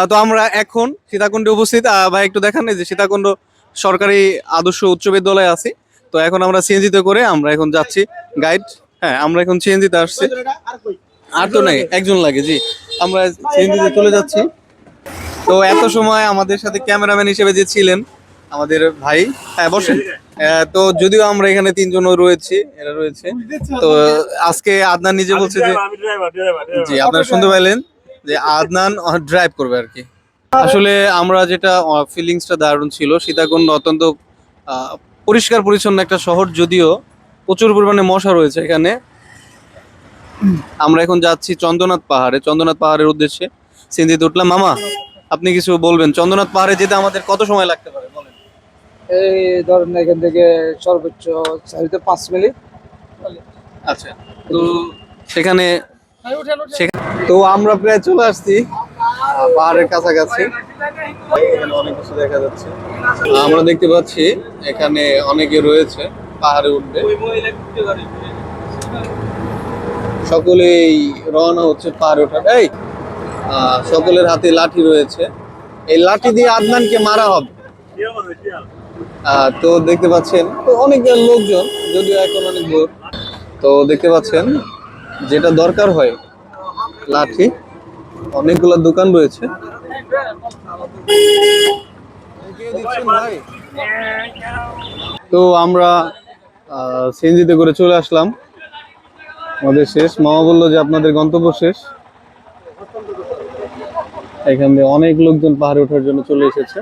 তো আমরা এখন সীতাকুণ্ডে উপস্থিত। ভাই একটু দেখান, এই যে সীতাকুণ্ড সরকারি আদর্শ উচ্চ বিদ্যালয়ে আছি। তো এখন আমরা সিএনজিতে করে আমরা এখন যাচ্ছি। গাইড, হ্যাঁ আমরা এখন সিএনজিতে আসছি। আর তো নেই, একজন লাগে, জি। আমরা সিএনজিতে চলে যাচ্ছি। তো এত সময় আমাদের সাথে ক্যামেরাম্যান হিসেবে যে ছিলেন আমাদের ভাই, হ্যাঁ বসেন। তো যদিও আমরা এখানে তিনজনও রয়েছি, এরা রয়েছে। তো আজকে আদনান নিজে বলছে যে, জি আপনারা শুনতে পাইলেন যে আদনান ড্রাইভ করবে আর কি। আসলে আমরা যেটা ফিলিংসটা দারুণ ছিল। সীতাকুণ্ড অত্যন্ত আহ, পরিষ্কার পরিচ্ছন্ন একটা শহর, যদিও প্রচুর পরিমাণে মশা রয়েছে এখানে। আমরা এখন যাচ্ছি চন্দ্রনাথ পাহাড়ে, চন্দ্রনাথ পাহাড়ের উদ্দেশ্যে সিন্ধিতে উঠলাম। মামা, আপনি কিছু বলবেন? চন্দ্রনাথ পাহাড়ে যেতে আমাদের কত সময় লাগতে পারে বলেন? এই ধরেন এখান থেকে সর্বোচ্চ 4 থেকে 5 মিনিট। আচ্ছা, তো সেখানে তো আমরা প্রায় চলে আসছি পাহাড়ের কাছাকাছি। এখানে অনেক কিছু দেখা যাচ্ছে, আমরা দেখতে পাচ্ছি এখানে অনেকে রয়েছে পাহাড়ে উঠবে। সকলেই রওনা হচ্ছে পাহাড়ে ওঠার। এই সকলের হাতে লাঠি রয়েছে, এই লাঠি দিয়ে আদনানকে মারা হবে। তো দেখতে পাচ্ছেন তো অনেক লোকজন, যদিও এখন অনেক ভোর। তো দেখতে পাচ্ছেন যেটা দরকার হয় লাঠি, অনেকগুলো দোকান রয়েছে। তো আমরা সিএনজিতে করে চলে আসলাম। আমাদের শেষ, মামা বললো যে আপনাদের গন্তব্য শেষ। এখান দিয়ে অনেক লোকজন পাহাড়ে ওঠার জন্য চলে এসেছে।